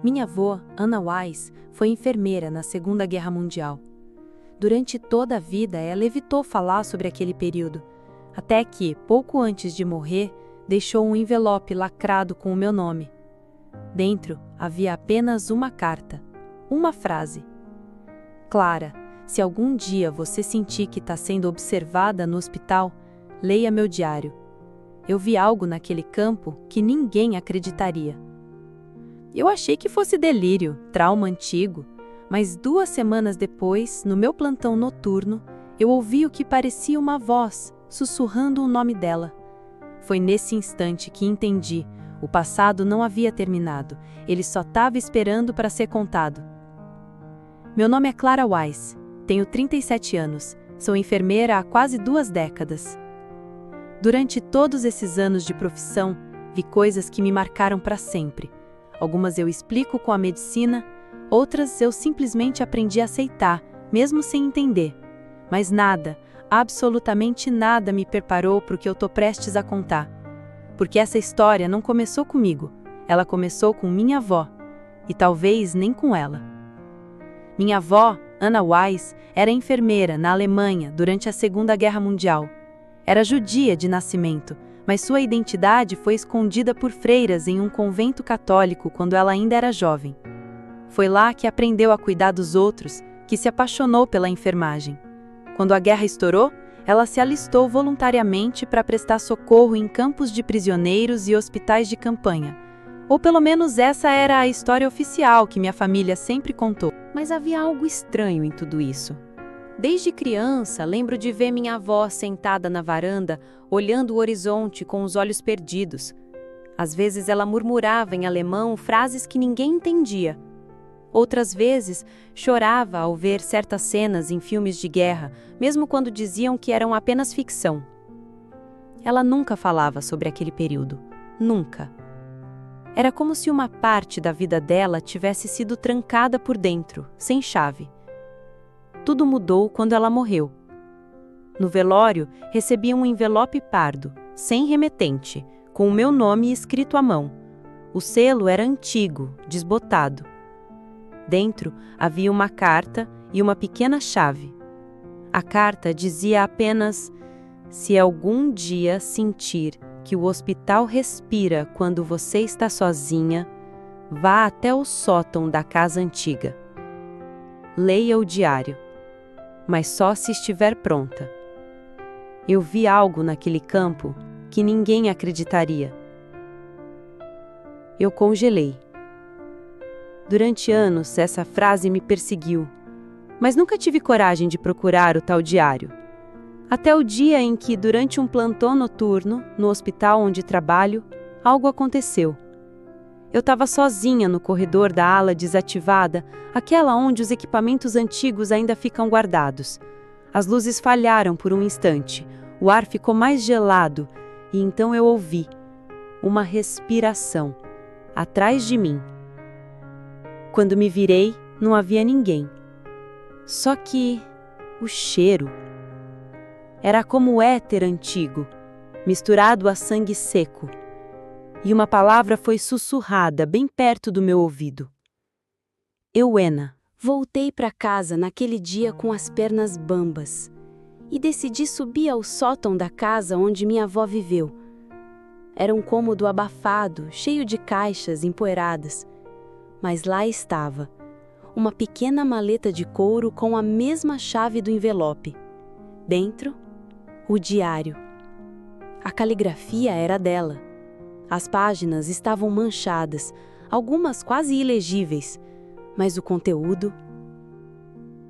Minha avó, Anna Weiss, foi enfermeira na Segunda Guerra Mundial. Durante toda a vida, ela evitou falar sobre aquele período, até que, pouco antes de morrer, deixou um envelope lacrado com o meu nome. Dentro havia apenas uma carta, uma frase. Clara, se algum dia você sentir que está sendo observada no hospital, leia meu diário. Eu vi algo naquele campo que ninguém acreditaria. Eu achei que fosse delírio, trauma antigo, mas 2 semanas depois, no meu plantão noturno, eu ouvi o que parecia uma voz, sussurrando o nome dela. Foi nesse instante que entendi, o passado não havia terminado, ele só estava esperando para ser contado. Meu nome é Clara Weiss, tenho 37 anos, sou enfermeira há quase 2 décadas. Durante todos esses anos de profissão, vi coisas que me marcaram para sempre. Algumas eu explico com a medicina, outras eu simplesmente aprendi a aceitar, mesmo sem entender. Mas nada, absolutamente nada me preparou para o que eu estou prestes a contar. Porque essa história não começou comigo, ela começou com minha avó, e talvez nem com ela. Minha avó, Anna Weiss, era enfermeira na Alemanha durante a Segunda Guerra Mundial. Era judia de nascimento, mas sua identidade foi escondida por freiras em um convento católico quando ela ainda era jovem. Foi lá que aprendeu a cuidar dos outros, que se apaixonou pela enfermagem. Quando a guerra estourou, ela se alistou voluntariamente para prestar socorro em campos de prisioneiros e hospitais de campanha. Ou pelo menos essa era a história oficial que minha família sempre contou. Mas havia algo estranho em tudo isso. Desde criança, lembro de ver minha avó sentada na varanda, olhando o horizonte com os olhos perdidos. Às vezes ela murmurava em alemão frases que ninguém entendia. Outras vezes, chorava ao ver certas cenas em filmes de guerra, mesmo quando diziam que eram apenas ficção. Ela nunca falava sobre aquele período. Nunca. Era como se uma parte da vida dela tivesse sido trancada por dentro, sem chave. Tudo mudou quando ela morreu. No velório, recebi um envelope pardo, sem remetente, com o meu nome escrito à mão. O selo era antigo, desbotado. Dentro havia uma carta e uma pequena chave. A carta dizia apenas: se algum dia sentir que o hospital respira quando você está sozinha, vá até o sótão da casa antiga. Leia o diário, mas só se estiver pronta. Eu vi algo naquele campo que ninguém acreditaria. Eu congelei. Durante anos, essa frase me perseguiu, mas nunca tive coragem de procurar o tal diário. Até o dia em que, durante um plantão noturno, no hospital onde trabalho, algo aconteceu. Eu estava sozinha no corredor da ala desativada, aquela onde os equipamentos antigos ainda ficam guardados. As luzes falharam por um instante, o ar ficou mais gelado, e então eu ouvi uma respiração atrás de mim. Quando me virei, não havia ninguém. Só que o cheiro era como o éter antigo, misturado a sangue seco. E uma palavra foi sussurrada bem perto do meu ouvido. Eugênia. Voltei para casa naquele dia com as pernas bambas e decidi subir ao sótão da casa onde minha avó viveu. Era um cômodo abafado, cheio de caixas empoeiradas. Mas lá estava, uma pequena maleta de couro com a mesma chave do envelope. Dentro, o diário. A caligrafia era dela. As páginas estavam manchadas, algumas quase ilegíveis, mas o conteúdo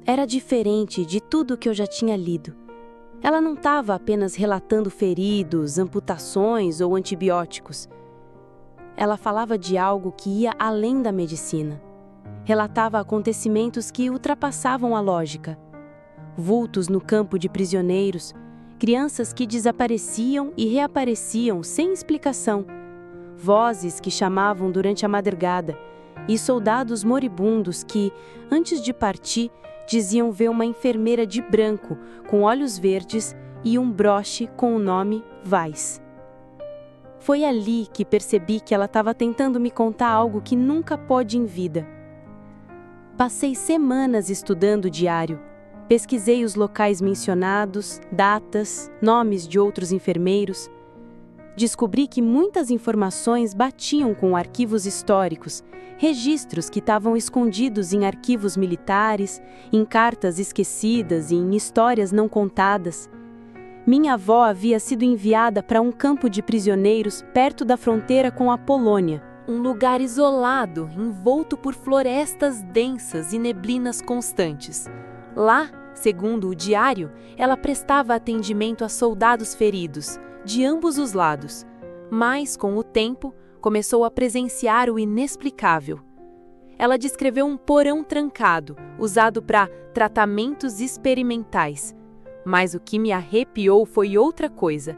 era diferente de tudo que eu já tinha lido. Ela não estava apenas relatando feridos, amputações ou antibióticos. Ela falava de algo que ia além da medicina. Relatava acontecimentos que ultrapassavam a lógica. Vultos no campo de prisioneiros, crianças que desapareciam e reapareciam sem explicação, vozes que chamavam durante a madrugada e soldados moribundos que, antes de partir, diziam ver uma enfermeira de branco, com olhos verdes e um broche com o nome Weiss. Foi ali que percebi que ela estava tentando me contar algo que nunca pôde em vida. Passei semanas estudando o diário. Pesquisei os locais mencionados, datas, nomes de outros enfermeiros. Descobri que muitas informações batiam com arquivos históricos, registros que estavam escondidos em arquivos militares, em cartas esquecidas e em histórias não contadas. Minha avó havia sido enviada para um campo de prisioneiros perto da fronteira com a Polônia, um lugar isolado, envolto por florestas densas e neblinas constantes. Lá, segundo o diário, ela prestava atendimento a soldados feridos, de ambos os lados, mas, com o tempo, começou a presenciar o inexplicável. Ela descreveu um porão trancado, usado para tratamentos experimentais. Mas o que me arrepiou foi outra coisa.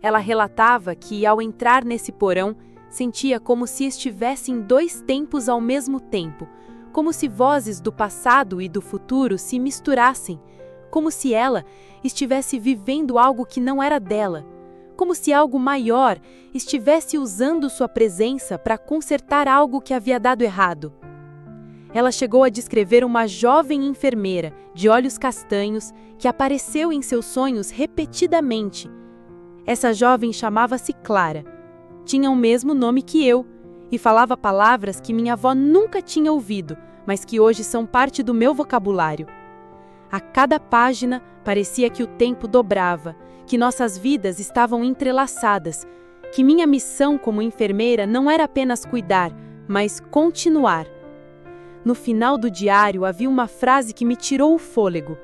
Ela relatava que, ao entrar nesse porão, sentia como se estivesse em dois tempos ao mesmo tempo, como se vozes do passado e do futuro se misturassem, como se ela estivesse vivendo algo que não era dela, como se algo maior estivesse usando sua presença para consertar algo que havia dado errado. Ela chegou a descrever uma jovem enfermeira, de olhos castanhos, que apareceu em seus sonhos repetidamente. Essa jovem chamava-se Clara. Tinha o mesmo nome que eu e falava palavras que minha avó nunca tinha ouvido, mas que hoje são parte do meu vocabulário. A cada página parecia que o tempo dobrava, que nossas vidas estavam entrelaçadas, que minha missão como enfermeira não era apenas cuidar, mas continuar. No final do diário havia uma frase que me tirou o fôlego.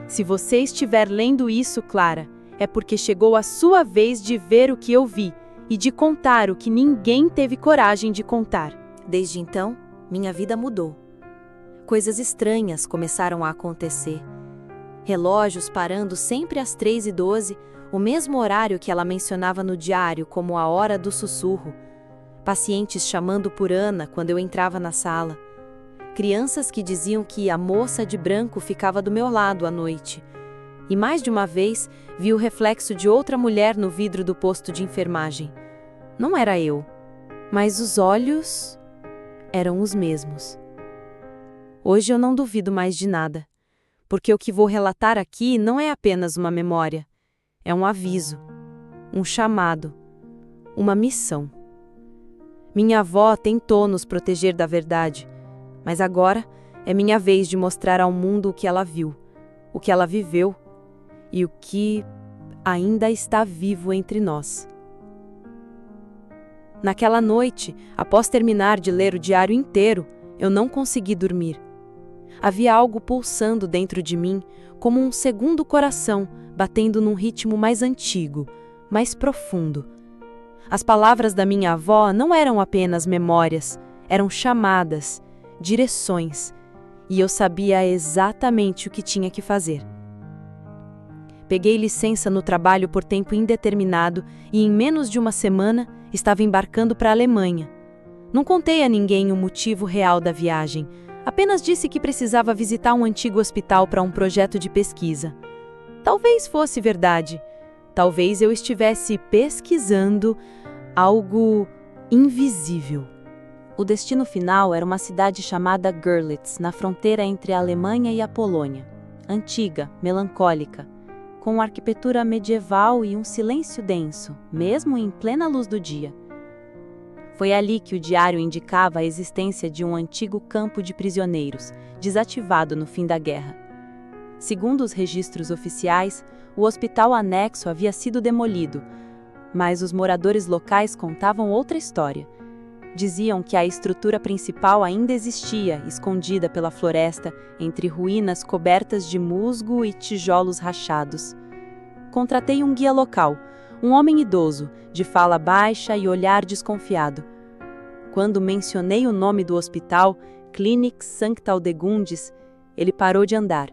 Se você estiver lendo isso, Clara, é porque chegou a sua vez de ver o que eu vi e de contar o que ninguém teve coragem de contar. Desde então, minha vida mudou. Coisas estranhas começaram a acontecer. Relógios parando sempre às 3h12, o mesmo horário que ela mencionava no diário como a hora do sussurro. Pacientes chamando por Ana quando eu entrava na sala. Crianças que diziam que a moça de branco ficava do meu lado à noite. E mais de uma vez vi o reflexo de outra mulher no vidro do posto de enfermagem. Não era eu, mas os olhos eram os mesmos. Hoje eu não duvido mais de nada, porque o que vou relatar aqui não é apenas uma memória. É um aviso, um chamado, uma missão. Minha avó tentou nos proteger da verdade, mas agora é minha vez de mostrar ao mundo o que ela viu, o que ela viveu e o que ainda está vivo entre nós. Naquela noite, após terminar de ler o diário inteiro, eu não consegui dormir. Havia algo pulsando dentro de mim, como um segundo coração batendo num ritmo mais antigo, mais profundo. As palavras da minha avó não eram apenas memórias, eram chamadas, direções, e eu sabia exatamente o que tinha que fazer. Peguei licença no trabalho por tempo indeterminado e em menos de uma semana estava embarcando para a Alemanha. Não contei a ninguém o motivo real da viagem, apenas disse que precisava visitar um antigo hospital para um projeto de pesquisa. Talvez fosse verdade, talvez eu estivesse pesquisando algo invisível. O destino final era uma cidade chamada Görlitz, na fronteira entre a Alemanha e a Polônia. Antiga, melancólica, com uma arquitetura medieval e um silêncio denso, mesmo em plena luz do dia. Foi ali que o diário indicava a existência de um antigo campo de prisioneiros, desativado no fim da guerra. Segundo os registros oficiais, o hospital anexo havia sido demolido, mas os moradores locais contavam outra história. Diziam que a estrutura principal ainda existia, escondida pela floresta, entre ruínas cobertas de musgo e tijolos rachados. Contratei um guia local, um homem idoso, de fala baixa e olhar desconfiado. Quando mencionei o nome do hospital, Klinik St. Aldegundes, ele parou de andar,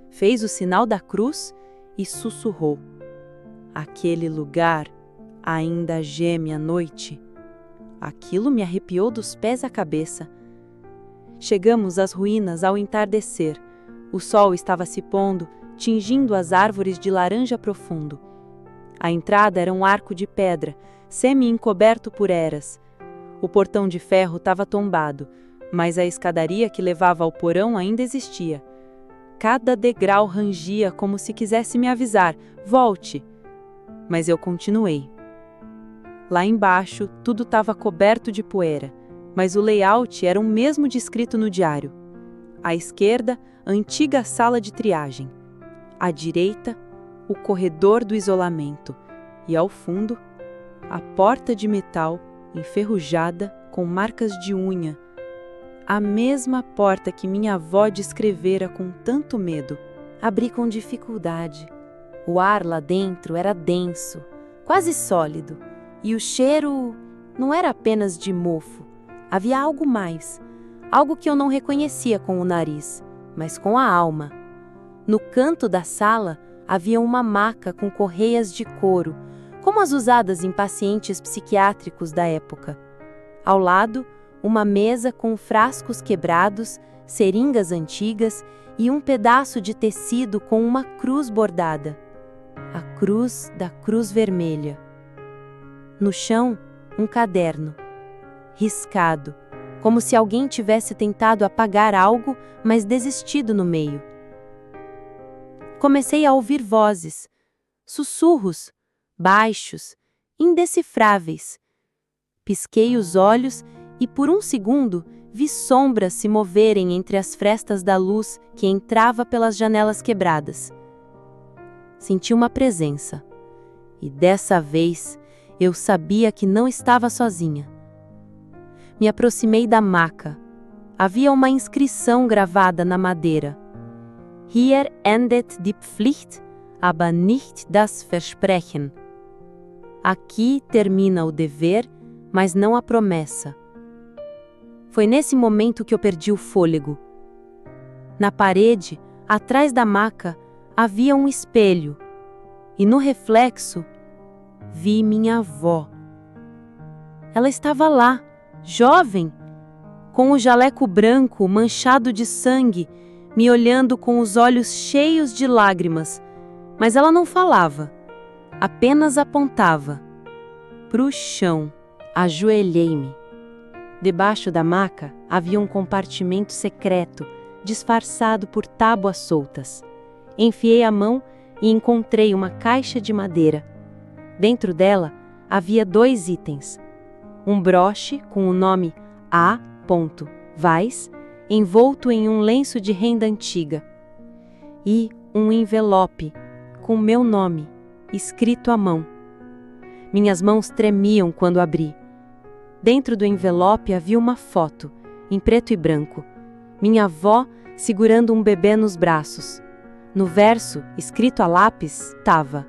fez o sinal da cruz e sussurrou: "Aquele lugar ainda geme à noite." Aquilo me arrepiou dos pés à cabeça. Chegamos às ruínas ao entardecer. O sol estava se pondo, tingindo as árvores de laranja profundo. A entrada era um arco de pedra, semi-encoberto por eras. O portão de ferro estava tombado, mas a escadaria que levava ao porão ainda existia. Cada degrau rangia como se quisesse me avisar: volte! Mas eu continuei. Lá embaixo, tudo estava coberto de poeira, mas o layout era o mesmo descrito no diário. À esquerda, a antiga sala de triagem. À direita, o corredor do isolamento. E ao fundo, a porta de metal enferrujada com marcas de unha. A mesma porta que minha avó descrevera com tanto medo. Abri com dificuldade. O ar lá dentro era denso, quase sólido, e o cheiro não era apenas de mofo. Havia algo mais, algo que eu não reconhecia com o nariz, mas com a alma. No canto da sala havia uma maca com correias de couro, como as usadas em pacientes psiquiátricos da época. Ao lado, uma mesa com frascos quebrados, seringas antigas e um pedaço de tecido com uma cruz bordada. A cruz da Cruz Vermelha. No chão, um caderno, riscado, como se alguém tivesse tentado apagar algo, mas desistido no meio. Comecei a ouvir vozes, sussurros, baixos, indecifráveis. Pisquei os olhos e, por um segundo, vi sombras se moverem entre as frestas da luz que entrava pelas janelas quebradas. Senti uma presença, e dessa vez eu sabia que não estava sozinha. Me aproximei da maca. Havia uma inscrição gravada na madeira. Hier endet die Pflicht, aber nicht das Versprechen. Aqui termina o dever, mas não a promessa. Foi nesse momento que eu perdi o fôlego. Na parede, atrás da maca, havia um espelho, e no reflexo, vi minha avó. Ela estava lá, jovem, com o jaleco branco manchado de sangue, me olhando com os olhos cheios de lágrimas, mas ela não falava, apenas apontava para o chão. Ajoelhei-me. Debaixo da maca havia um compartimento secreto, disfarçado por tábuas soltas. Enfiei a mão e encontrei uma caixa de madeira. Dentro dela havia 2 itens. Um broche com o nome A. Weiss, envolto em um lenço de renda antiga. E um envelope com meu nome, escrito à mão. Minhas mãos tremiam quando abri. Dentro do envelope havia uma foto, em preto e branco. Minha avó segurando um bebê nos braços. No verso, escrito a lápis, estava: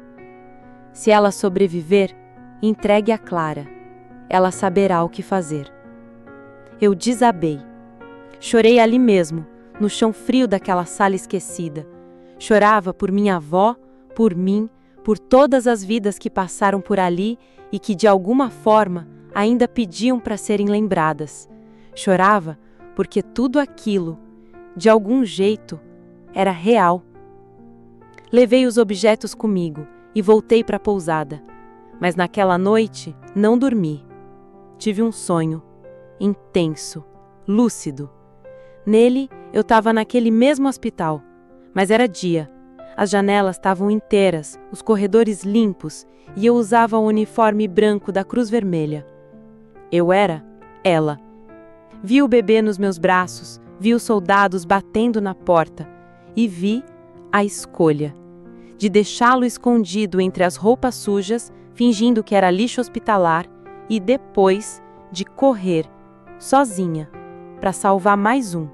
se ela sobreviver, entregue a Clara. Ela saberá o que fazer. Eu desabei. Chorei ali mesmo, no chão frio daquela sala esquecida. Chorava por minha avó, por mim, por todas as vidas que passaram por ali e que, de alguma forma, ainda pediam para serem lembradas. Chorava porque tudo aquilo, de algum jeito, era real. Levei os objetos comigo e voltei para a pousada. Mas naquela noite não dormi. Tive um sonho, intenso, lúcido. Nele, eu estava naquele mesmo hospital, mas era dia. As janelas estavam inteiras, os corredores limpos, e eu usava o uniforme branco da Cruz Vermelha. Eu era ela. Vi o bebê nos meus braços, vi os soldados batendo na porta, e vi a escolha de deixá-lo escondido entre as roupas sujas, fingindo que era lixo hospitalar, e depois de correr, sozinha, para salvar mais um,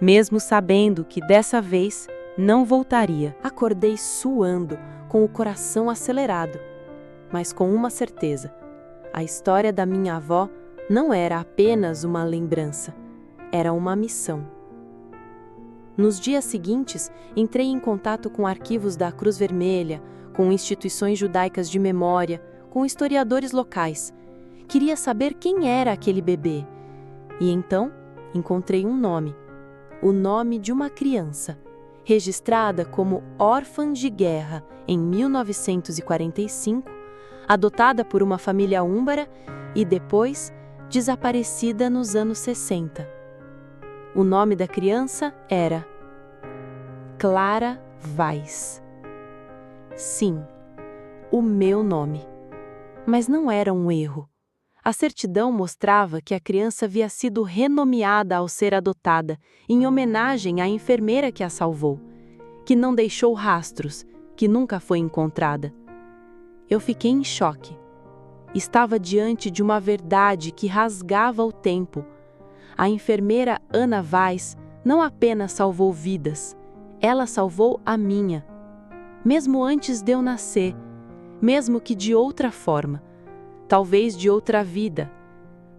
mesmo sabendo que dessa vez não voltaria. Acordei suando, com o coração acelerado, mas com uma certeza: a história da minha avó não era apenas uma lembrança, era uma missão. Nos dias seguintes, entrei em contato com arquivos da Cruz Vermelha, com instituições judaicas de memória, com historiadores locais. Queria saber quem era aquele bebê. E então, encontrei um nome. O nome de uma criança, registrada como órfã de guerra em 1945, adotada por uma família húngara e depois desaparecida nos anos 60. O nome da criança era Clara Weiss. Sim, o meu nome. Mas não era um erro. A certidão mostrava que a criança havia sido renomeada ao ser adotada, em homenagem à enfermeira que a salvou, que não deixou rastros, que nunca foi encontrada. Eu fiquei em choque. Estava diante de uma verdade que rasgava o tempo. A enfermeira Anna Weiss não apenas salvou vidas, ela salvou a minha. Mesmo antes de eu nascer, mesmo que de outra forma, talvez de outra vida,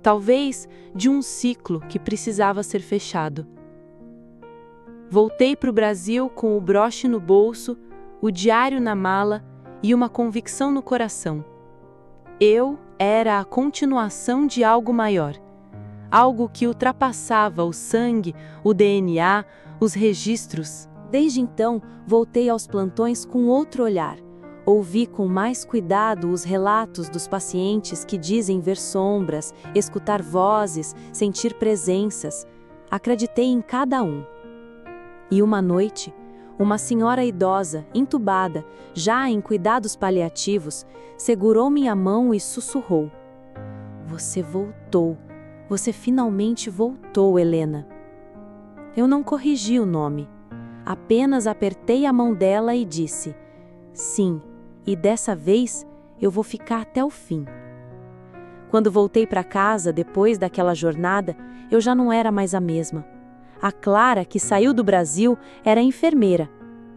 talvez de um ciclo que precisava ser fechado. Voltei para o Brasil com o broche no bolso, o diário na mala e uma convicção no coração. Eu era a continuação de algo maior, algo que ultrapassava o sangue, o DNA, os registros. Desde então, voltei aos plantões com outro olhar. Ouvi com mais cuidado os relatos dos pacientes que dizem ver sombras, escutar vozes, sentir presenças. Acreditei em cada um. E uma noite, uma senhora idosa, entubada, já em cuidados paliativos, segurou minha mão e sussurrou: "Você voltou. Você finalmente voltou, Helena." Eu não corrigi o nome. Apenas apertei a mão dela e disse: "Sim, e dessa vez eu vou ficar até o fim." Quando voltei para casa depois daquela jornada, eu já não era mais a mesma. A Clara que saiu do Brasil era enfermeira.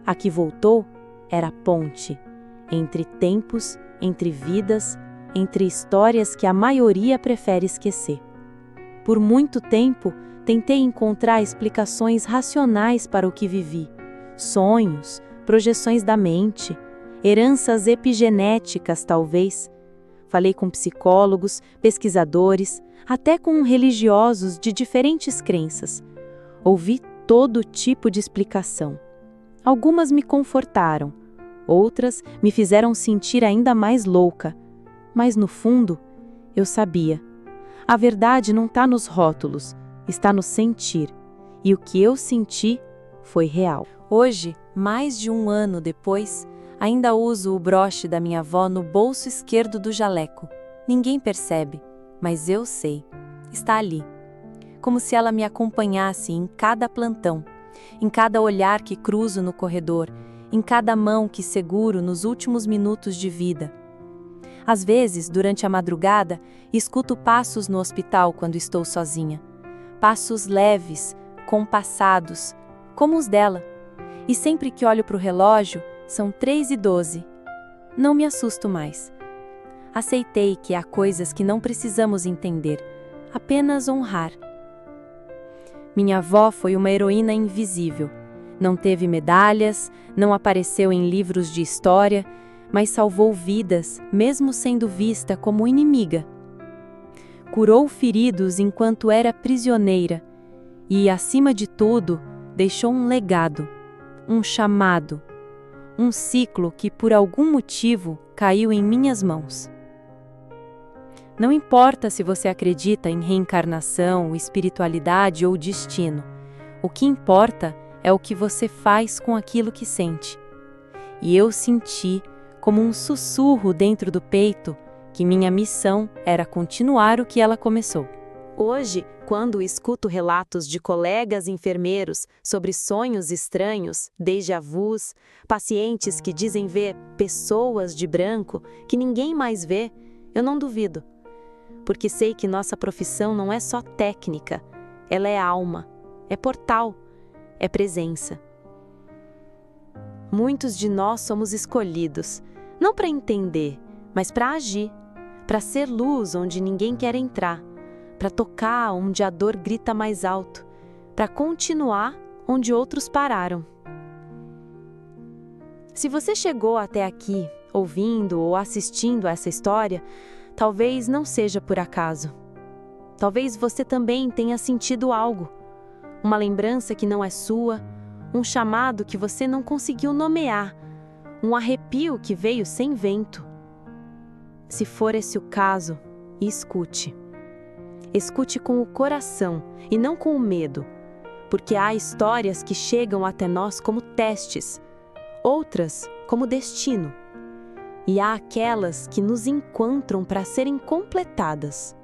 A que voltou era ponte entre tempos, entre vidas, entre histórias que a maioria prefere esquecer. Por muito tempo, tentei encontrar explicações racionais para o que vivi. Sonhos, projeções da mente, heranças epigenéticas, talvez. Falei com psicólogos, pesquisadores, até com religiosos de diferentes crenças. Ouvi todo tipo de explicação. Algumas me confortaram, outras me fizeram sentir ainda mais louca. Mas no fundo, eu sabia. A verdade não está nos rótulos, está no sentir. E o que eu senti foi real. Hoje, mais de um ano depois, ainda uso o broche da minha avó no bolso esquerdo do jaleco. Ninguém percebe, mas eu sei. Está ali. Como se ela me acompanhasse em cada plantão, em cada olhar que cruzo no corredor, em cada mão que seguro nos últimos minutos de vida. Às vezes, durante a madrugada, escuto passos no hospital quando estou sozinha. Passos leves, compassados, como os dela. E sempre que olho para o relógio, são 3h12. Não me assusto mais. Aceitei que há coisas que não precisamos entender, apenas honrar. Minha avó foi uma heroína invisível. Não teve medalhas, não apareceu em livros de história, mas salvou vidas, mesmo sendo vista como inimiga. Curou feridos enquanto era prisioneira e, acima de tudo, deixou um legado, um chamado, um ciclo que, por algum motivo, caiu em minhas mãos. Não importa se você acredita em reencarnação, espiritualidade ou destino. O que importa é o que você faz com aquilo que sente. E eu senti, como um sussurro dentro do peito, que minha missão era continuar o que ela começou. Hoje, quando escuto relatos de colegas enfermeiros sobre sonhos estranhos, déjà-vus, pacientes que dizem ver pessoas de branco que ninguém mais vê, eu não duvido. Porque sei que nossa profissão não é só técnica, ela é alma, é portal, é presença. Muitos de nós somos escolhidos, não para entender, mas para agir, para ser luz onde ninguém quer entrar, para tocar onde a dor grita mais alto, para continuar onde outros pararam. Se você chegou até aqui, ouvindo ou assistindo a essa história, talvez não seja por acaso. Talvez você também tenha sentido algo, uma lembrança que não é sua, um chamado que você não conseguiu nomear, um arrepio que veio sem vento. Se for esse o caso, escute. Escute com o coração e não com o medo, porque há histórias que chegam até nós como testes, outras como destino, e há aquelas que nos encontram para serem completadas.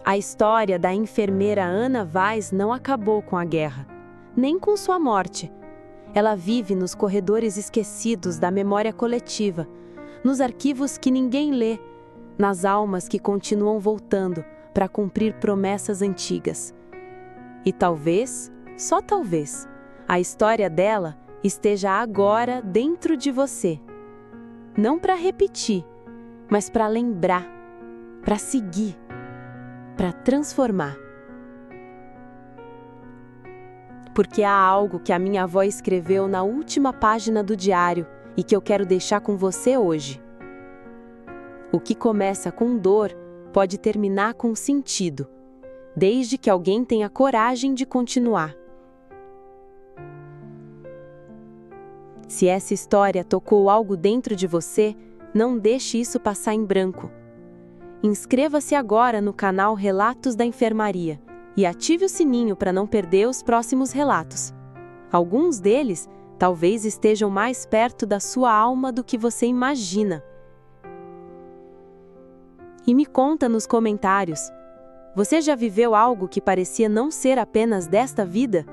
A história da enfermeira Ana Weiss não acabou com a guerra, nem com sua morte. Ela vive nos corredores esquecidos da memória coletiva, nos arquivos que ninguém lê, nas almas que continuam voltando para cumprir promessas antigas. E talvez, só talvez, a história dela esteja agora dentro de você. Não para repetir, mas para lembrar, para seguir, para transformar. Porque há algo que a minha avó escreveu na última página do diário e que eu quero deixar com você hoje. O que começa com dor pode terminar com sentido, desde que alguém tenha coragem de continuar. Se essa história tocou algo dentro de você, não deixe isso passar em branco. Inscreva-se agora no canal Relatos da Enfermaria e ative o sininho para não perder os próximos relatos. Alguns deles talvez estejam mais perto da sua alma do que você imagina. E me conta nos comentários, você já viveu algo que parecia não ser apenas desta vida?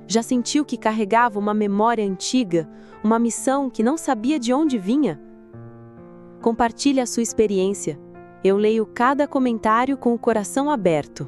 Já sentiu que carregava uma memória antiga, uma missão que não sabia de onde vinha? Compartilhe a sua experiência. Eu leio cada comentário com o coração aberto.